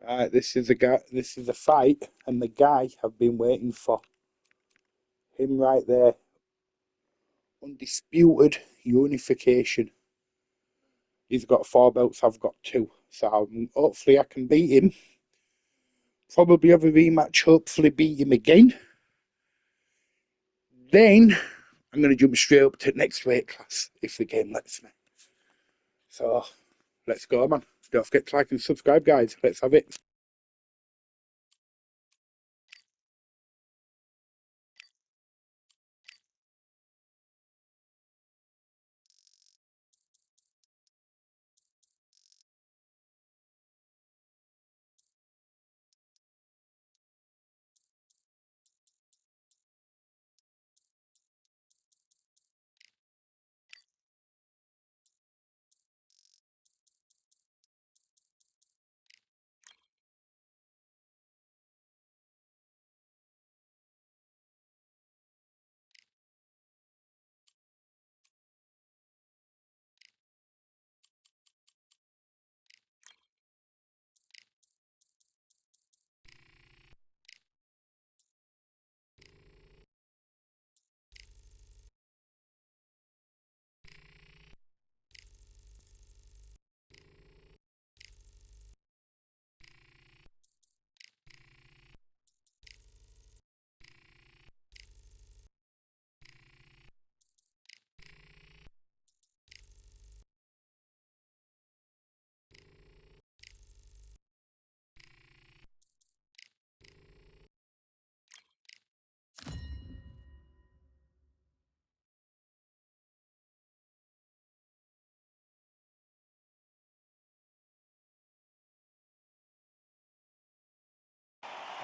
Right, this is a guy. This is a fight, and the guy I've been waiting for. Him right there. Undisputed unification. He's got 4 belts. I've got 2. So hopefully I can beat him. Probably have a rematch. Hopefully beat him again. Then I'm going to jump straight up to the next weight class if the game lets me. So let's go, man. Don't forget to like and subscribe, guys. Let's have it.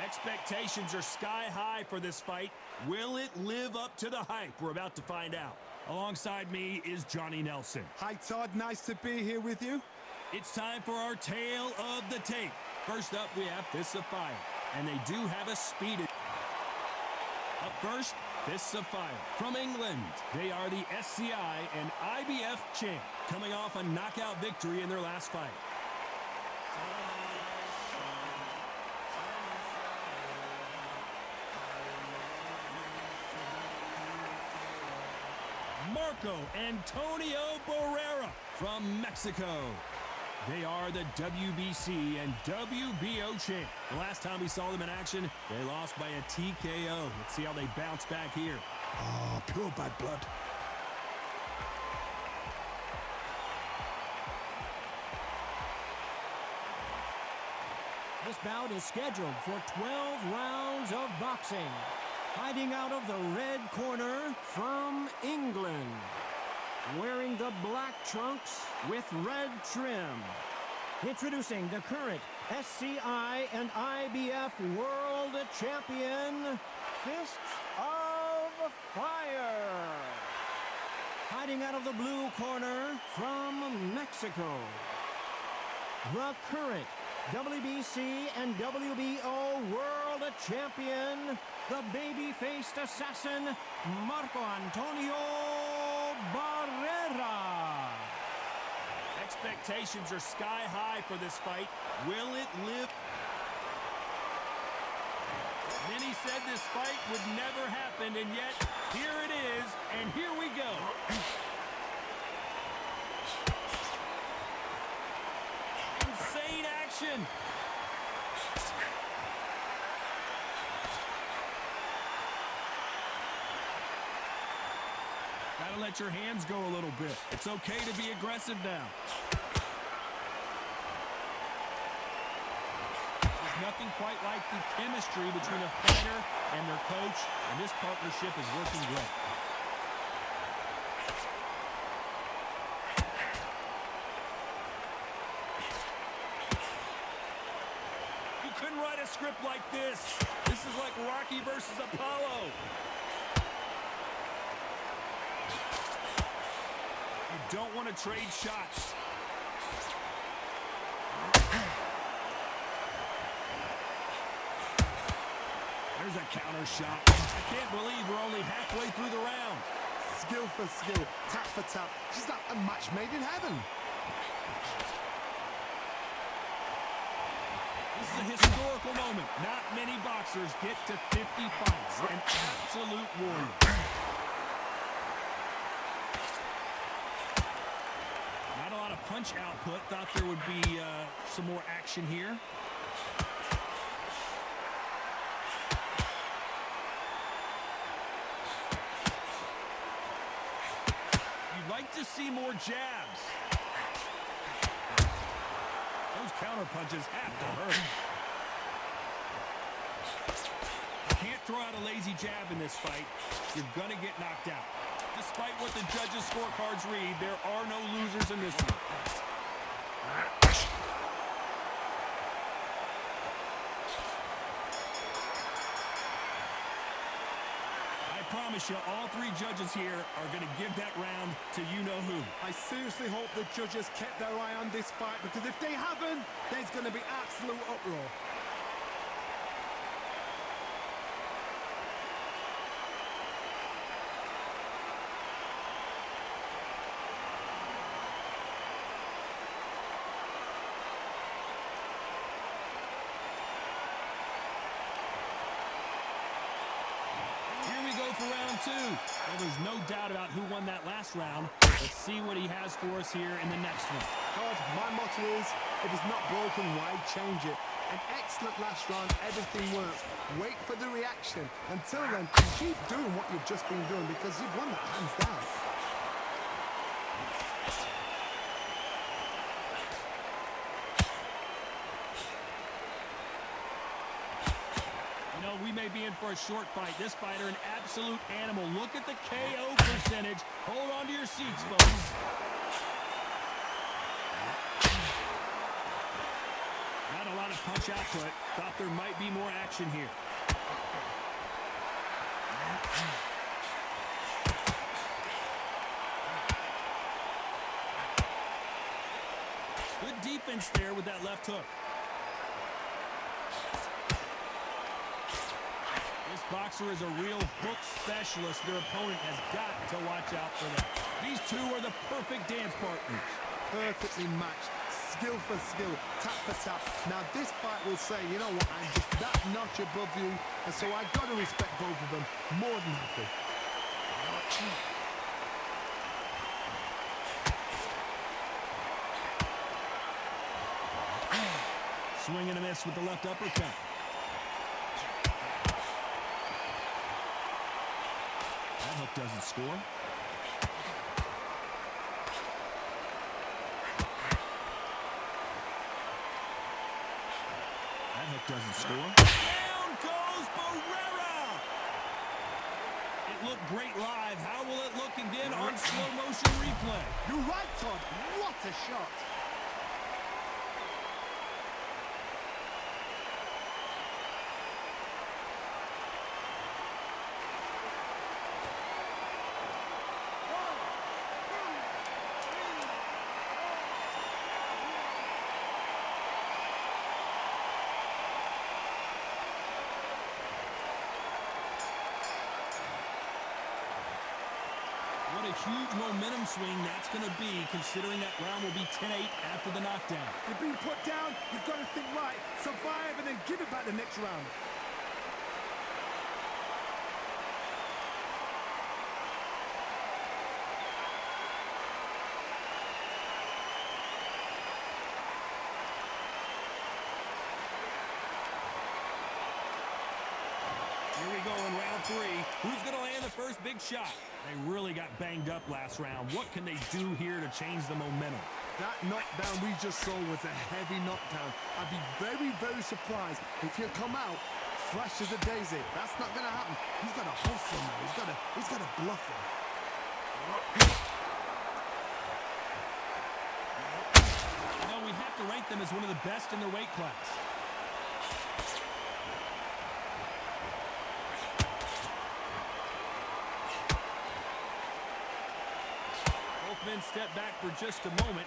Expectations are sky high for this fight. Will it live up to the hype? We're about to find out. Alongside me is Johnny Nelson. Hi, Todd. Nice to be here with you. It's time for our tale of the tape. First up, we have Fists of Fire, and they do have a speed. Up first, Fists of Fire from England. They are the SCI and IBF champ, coming off a knockout victory in their last fight. Marco Antonio Barrera from Mexico. They are the WBC and WBO champ. The last time we saw them in action, they lost by a TKO. Let's see how they bounce back here. Oh, pure bad blood. This bout is scheduled for 12 rounds of boxing. Fighting out of the red corner from England. Wearing the black trunks with red trim. Introducing the current SCI and IBF World Champion, Fists of Fire. Fighting out of the blue corner from Mexico. The current WBC and WBO World Champion, the baby-faced assassin, Marco Antonio Barrera. Expectations are sky high for this fight. Will it live? Many said this fight would never happen, and yet here it is, and here we go. Insane action. Gotta let your hands go a little bit. It's okay to be aggressive now. There's nothing quite like the chemistry between a fighter and their coach, and this partnership is working great. You couldn't write a script like this. This is like Rocky versus Apollo. You don't want to trade shots. There's a counter shot. I can't believe we're only halfway through the round. Skill for skill, tap for tap. Just like a match made in heaven. This This is a historical moment. Not many boxers get to 50 fights. An absolute warrior. Not a lot of punch output. Thought there would be some more action here. You'd like to see more jabs. Those counter punches have to hurt. Can't throw out a lazy jab in this fight. You're going to get knocked out. Despite what the judges' scorecards read, there are no losers in this one. I promise you, all three judges here are going to give that round to you-know-who. I seriously hope the judges kept their eye on this fight, because if they haven't, there's going to be absolute uproar. For round two. Well, there's no doubt about who won that last round. Let's see what he has for us here in the next one. God, my motto is, if it's not broken, why change it? An excellent last round, everything works. Wait for the reaction. Until then, keep doing what you've just been doing, because you've won that hands down. We may be in for a short fight. This fighter, an absolute animal. Look at the KO percentage. Hold on to your seats, folks. Not a lot of punch output. Thought there might be more action here. Good defense there with that left hook. This boxer is a real hook specialist. Their opponent has got to watch out for them. These two are the perfect dance partners. Perfectly matched. Skill for skill. Tap for tap. Now this fight will say, you know what, I'm just that notch above you. And so I've got to respect both of them. More than happy. Swing and a miss with the left uppercut. That hook doesn't score. That hook doesn't score. Down goes Barrera! It looked great live. How will it look again on slow motion replay? You're right, Todd. What a shot. What a huge momentum swing that's going to be, considering that round will be 10-8 after the knockdown. You've been put down, you've got to think right, survive, and then give it back the next round. Here we go in round three. Who's going to land the first big shot? They really got banged up last round. What can they do here to change the momentum? That knockdown we just saw was a heavy knockdown. I'd be very, very surprised if he'll come out fresh as a daisy. That's not going to happen. He's got to hustle now. He's got to bluff him. You know, we have to rank them as one of the best in their weight class. Men step back for just a moment.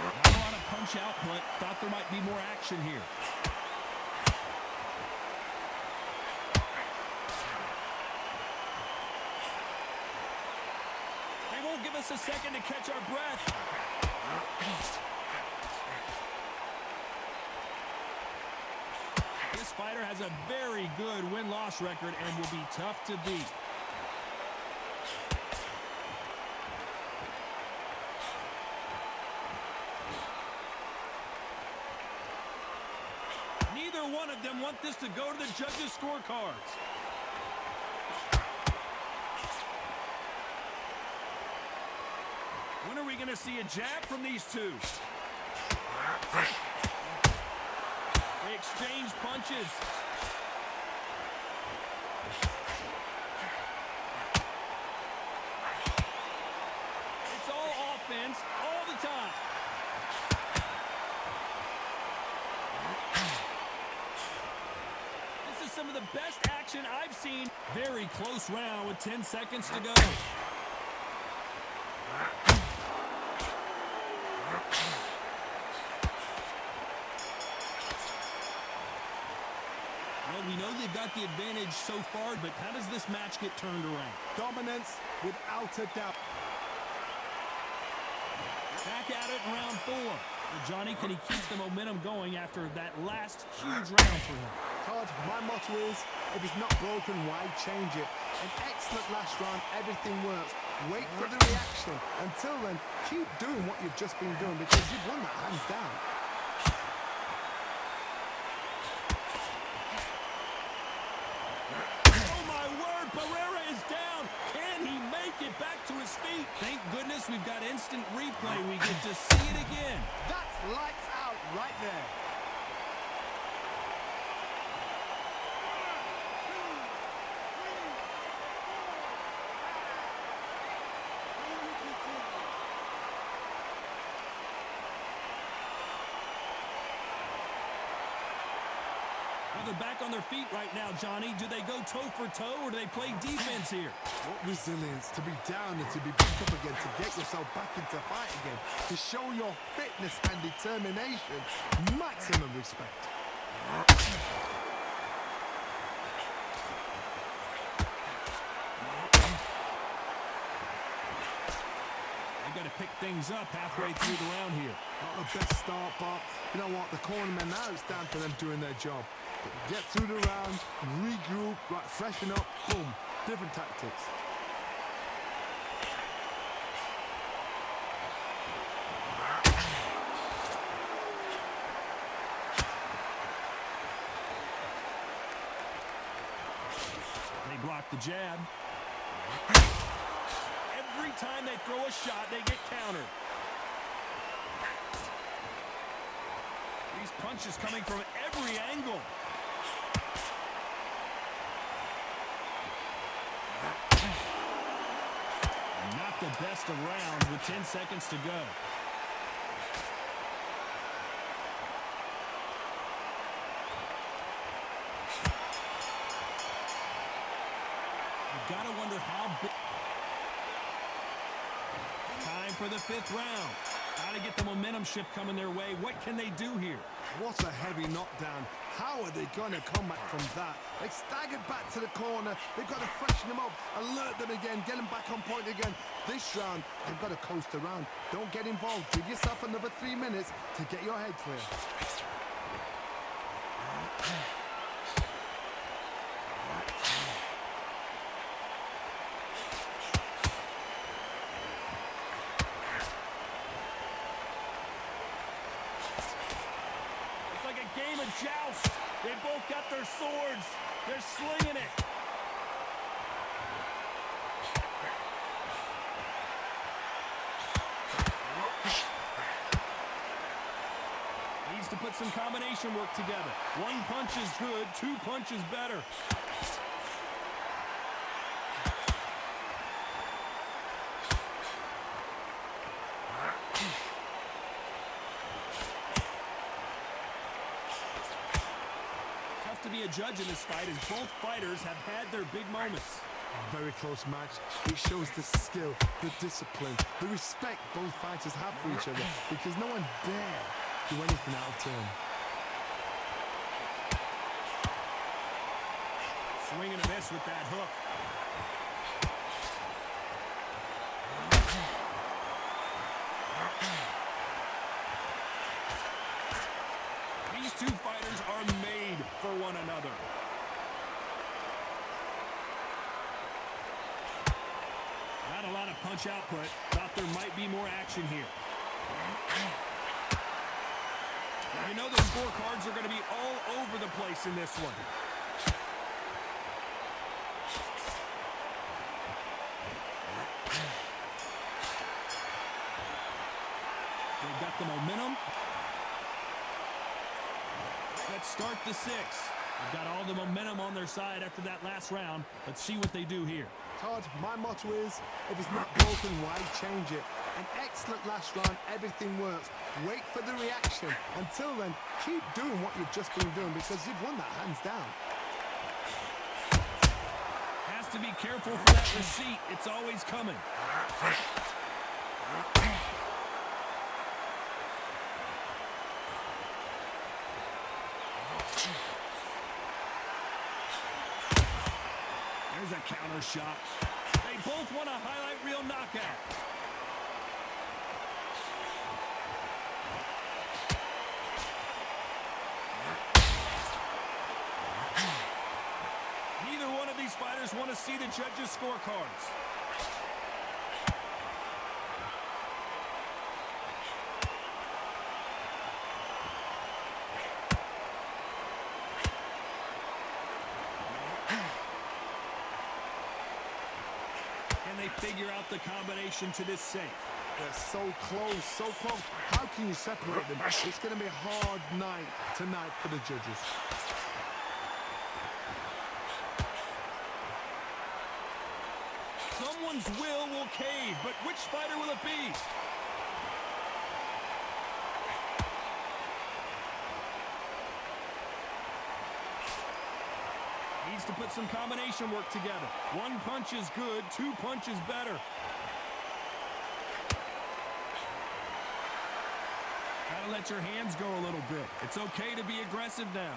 Not a lot of punch output. Thought there might be more action here. They won't give us a second to catch our breath. has a very good win-loss record and will be tough to beat. Neither one of them want this to go to the judges' scorecards. When are we going to see a jab from these two? They exchange punches. It's all offense all the time. This is some of the best action I've seen. Very close round with 10 seconds to go. Well, we know they've got the advantage so far, but how does this match get turned around? Dominance without a doubt. Back at it in round 4. Well, Johnny, can he keep the momentum going after that last huge round for him? Todd, my motto is, if it's not broken, why change it? An excellent last round, everything works. Wait for the reaction. Until then, keep doing what you've just been doing because you've won that hands down. Thank goodness we've got instant replay. We get to see it again. That's lights out right there. Well, they're back on their feet right now, Johnny. Do they go toe for toe or do they play defense here? What resilience to be down and to be back up again, to get yourself back into fight again, to show your fitness and determination. Maximum respect. They've got to pick things up halfway through the round here. Not the best start, but you know what? The cornermen, now it's down to them doing their job. Get through the round, regroup, right, freshen up, boom. Different tactics. They block the jab. Every time they throw a shot, they get countered. These punches coming from every angle. Not the best of rounds with 10 seconds to go. You gotta wonder how big. Time for the 5th round. Gotta get the momentum shift coming their way. What can they do here? What a heavy knockdown. How are they going to come back from that? They staggered back to the corner. They've got to freshen them up, alert them again, get them back on point again. This round, they've got to coast around. Don't get involved. Give yourself another 3 minutes to get your head clear. Game of joust. They both got their swords. They're slinging it. Needs to put some combination work together. 1 punch is good, 2 punches better. To be a judge in this fight as both fighters have had their big moments. Very close match. It shows the skill, the discipline, the respect both fighters have for each other because no one dare do anything out of turn. Swing and a miss with that hook. These two fighters are made for one another. Not a lot of punch output. Thought there might be more action here. You know the scorecards are going to be all over the place in this one. They've got the momentum. Let's start the sixth. They've got all the momentum on their side after that last round. Let's see what they do here. Todd, my motto is, if it's not broken, why change it? An excellent last round, everything works. Wait for the reaction. Until then, keep doing what you've just been doing because you've won that hands down. Has to be careful for that receipt. It's always coming. There's a counter shot. They both want a highlight reel knockout. Neither one of these fighters want to see the judges' scorecards. And they figure out the combination to this safe. They're so close, so close. How can you separate them? It's going to be a hard night tonight for the judges. Someone's will cave, but which fighter will it be? Needs to put some combination work together. One punch is good, two punches better. Gotta let your hands go a little bit. It's okay to be aggressive now.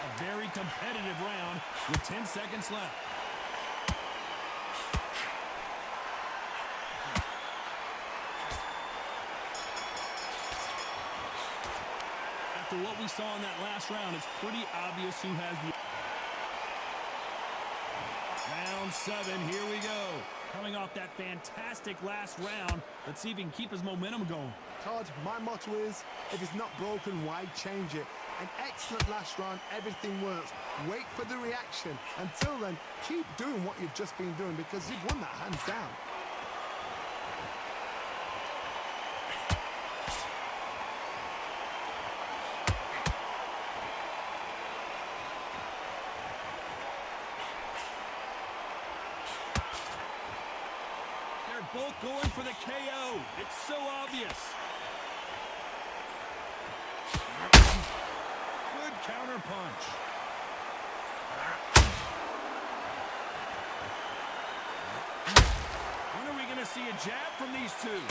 A very competitive round with 10 seconds left. After what we saw in that last round, it's pretty obvious who has the... Round 7, here we go. Coming off that fantastic last round, let's see if he can keep his momentum going. Todd, my motto is, if it's not broken, why change it? An excellent last round, everything works. Wait for the reaction. Until then, keep doing what you've just been doing because you've won that hands down. They're both going for the KO. It's so obvious. Good counter punch. When are we going to see a jab from these two?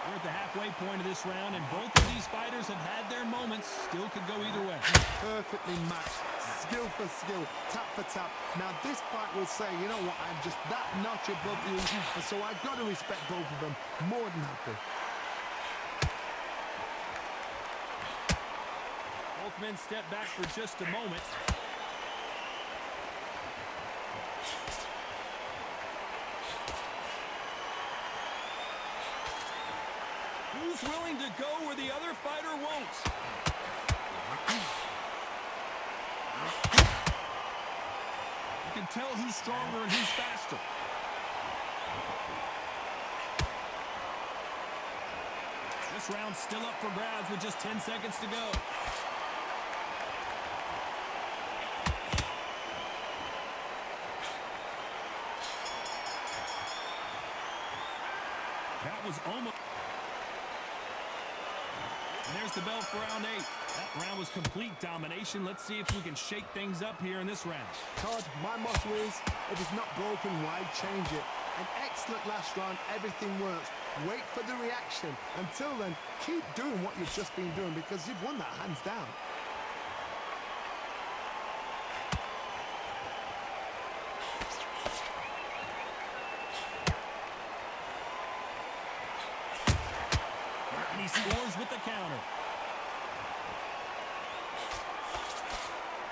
We're at the halfway point of this round, and both of these fighters have had their moments. Still could go either way. Perfectly matched. Skill for skill, tap for tap. Now this fight will say, you know what, I'm just that notch above you, and so I've got to respect both of them. More than happy. Both men step back for just a moment. Who's willing to go where the other fighter won't? You can tell who's stronger and who's faster. This round's still up for grabs with just 10 seconds to go. That was almost... And there's the bell for round 8. That round was complete domination. Let's see if we can shake things up here in this round. Todd, my motto is, if it's not broken, why change it? An excellent last round, everything works. Wait for the reaction. Until then, keep doing what you've just been doing because you've won that hands down. And he scores with the counter.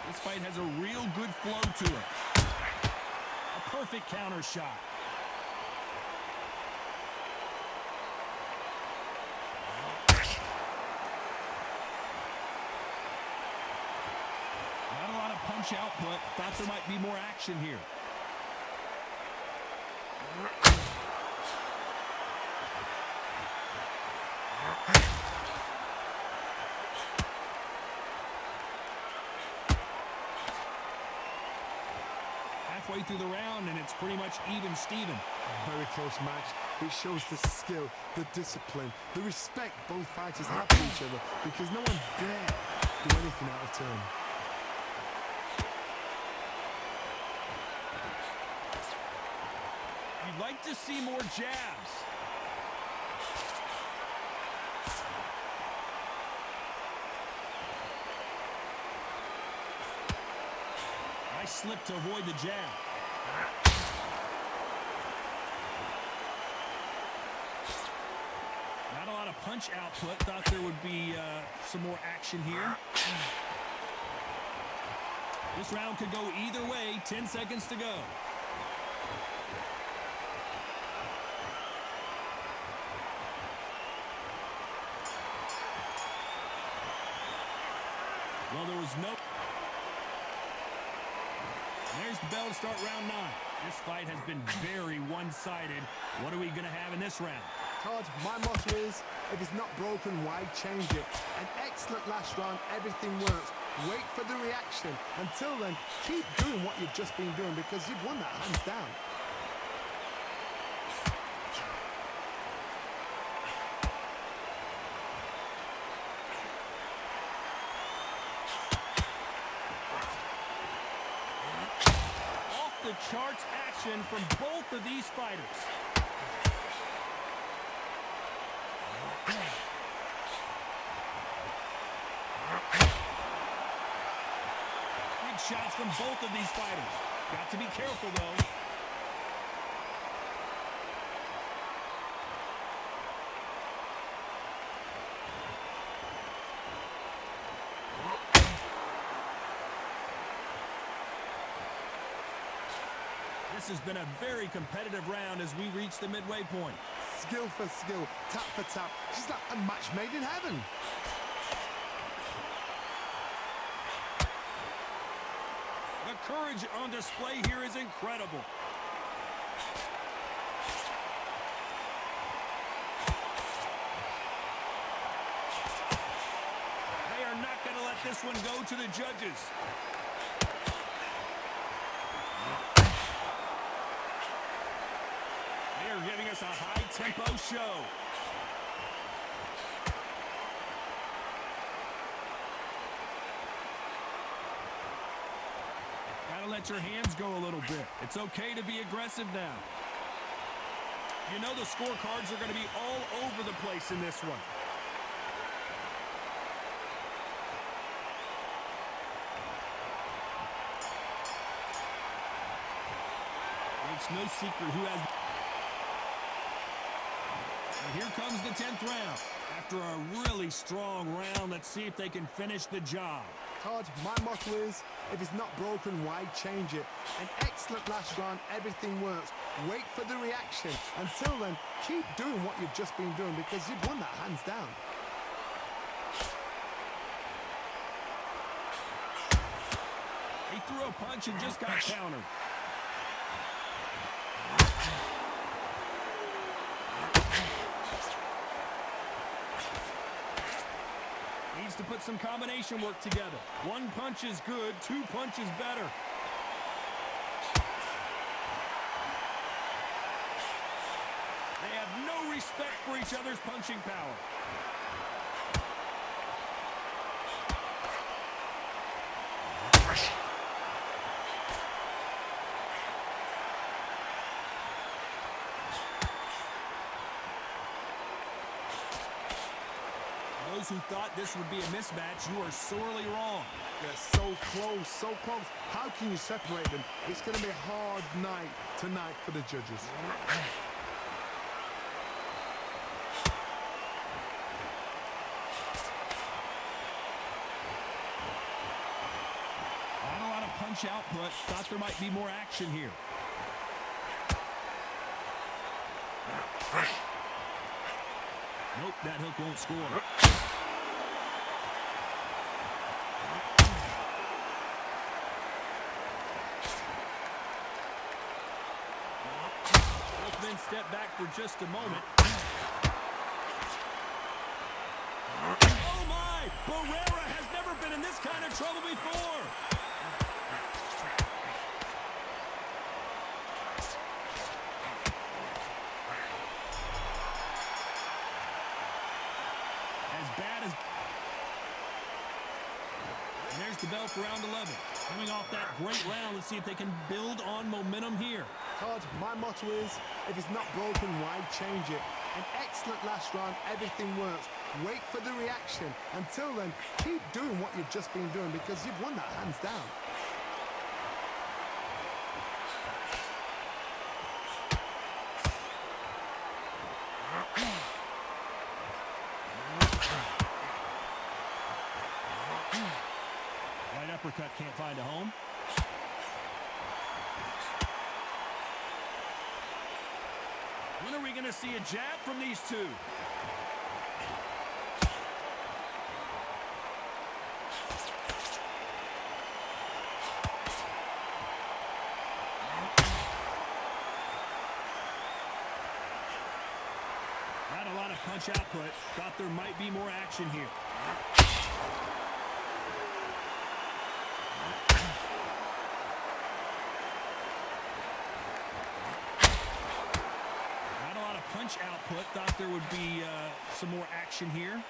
This fight has a real good flow to it. A perfect counter shot. Not a lot of punch output. Thought there might be more action here. Halfway through the round, and it's pretty much even Steven. Very close match. It shows the skill, the discipline, the respect both fighters have for each other, because no one dare do anything out of turn. You'd like to see more jabs. Nice slip to avoid the jab. Not a lot of punch output. Thought there would be some more action here. This round could go either way. 10 seconds to go. Well, there was no... There's the bell to start round 9. This fight has been very one-sided. What are we going to have in this round? Todd, my motto is, if it's not broken, why change it? An excellent last round, everything works. Wait for the reaction. Until then, keep doing what you've just been doing, because you've won that hands down. The charts action from both of these fighters. Big shots from both of these fighters. Got to be careful though. This has been a very competitive round as we reach the midway point. Skill for skill, tap for tap. Just like a match made in heaven. The courage on display here is incredible. They are not going to let this one go to the judges. They're giving us a high-tempo show. Gotta let your hands go a little bit. It's okay to be aggressive now. You know the scorecards are going to be all over the place in this one. It's no secret who has... And here comes the 10th round. After a really strong round, let's see if they can finish the job. Todd, my motto is, if it's not broken, why change it? An excellent last round, everything works. Wait for the reaction. Until then, keep doing what you've just been doing, because you've won that hands down. He threw a punch and just got countered. Needs to put some combination work together. One punch is good, 2 punches better. They have no respect for each other's punching power. Those who thought this would be a mismatch, you are sorely wrong. They're so close, so close. How can you separate them? It's going to be a hard night tonight for the judges. punch output. Thought there might be more action here. Nope, that hook won't score. Both men step back for just a moment. Oh my! Barrera has never been in this kind of trouble before. As bad as... And there's the bell for round 11. Coming off that great round, let's see if they can build on momentum here. Todd, my motto is, if it's not broken, why change it? An excellent last round, everything works. Wait for the reaction. Until then, keep doing what you've just been doing because you've won that hands down. Right uppercut can't find a home. When are we going to see a jab from these two? Not a lot of punch output. Thought there might be more action here. Punch output. Thought there would be some more action here.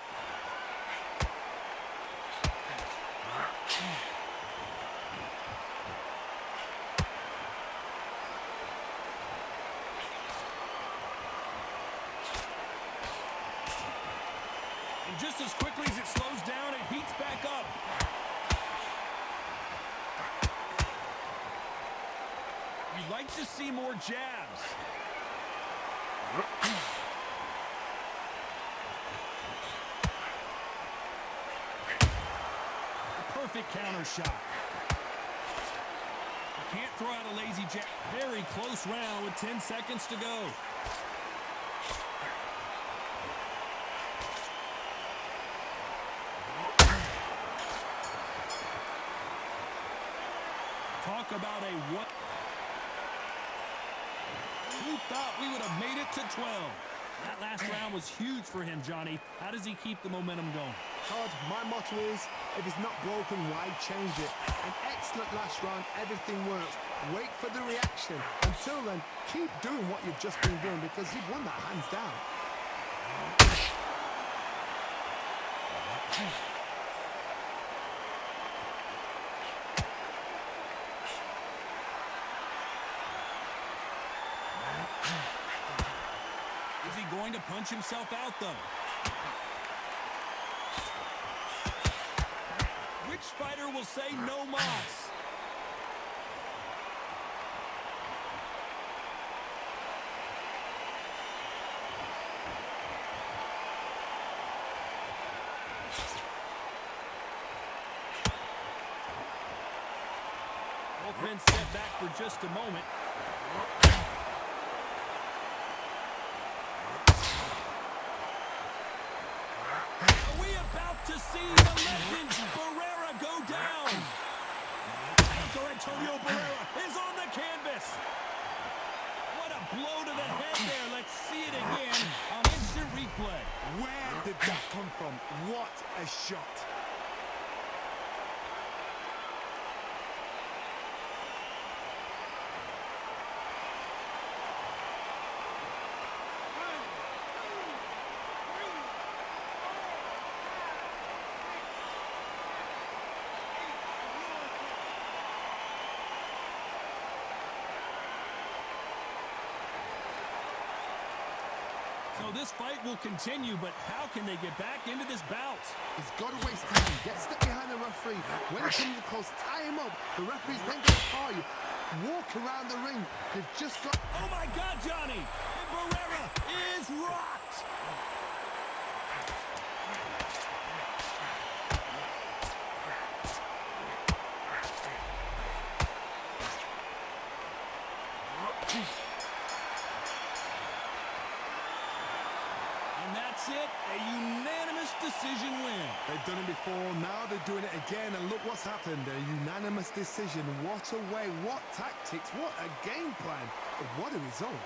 And just as quickly as it slows down, it heats back up. You'd like to see more jabs. A perfect counter shot. You can't throw out a lazy jab. Very close round with 10 seconds to go. Talk about a what? Who thought we would have made it to 12? That last round was huge for him, Johnny. How does he keep the momentum going? Todd, my motto is, if it's not broken, why change it? An excellent last round, everything works. Wait for the reaction. Until then, keep doing what you've just been doing because you've won that hands down. Is he going to punch himself out, though? Which fighter will say no mas? Both men step back for just a moment. To see the legend Barrera go down. Antonio Barrera is on the canvas. What a blow to the head there. Let's see it again on instant replay. Where did that come from? What a shot. So this fight will continue, but how can they get back into this bout? He's got to waste time. Get stuck behind the referee. When it comes close, tie him up. The referee's then going to call you. Walk around the ring. You've just got... Oh, my God, Johnny! And Barrera is rocked! That's it, a unanimous decision win. They've done it before, now they're doing it again, and look what's happened. A unanimous decision. What a way, what tactics, what a game plan, what a result.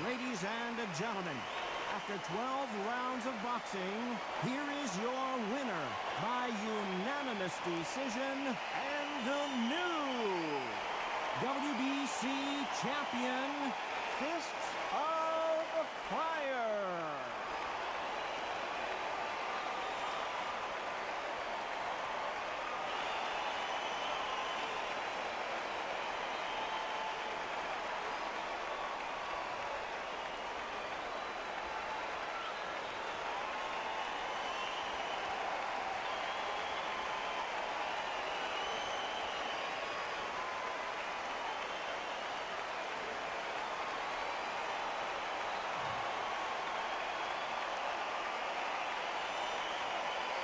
Ladies and gentlemen, after 12 rounds of boxing, here is your winner by unanimous decision and the new WBC champion, Fists of Fire.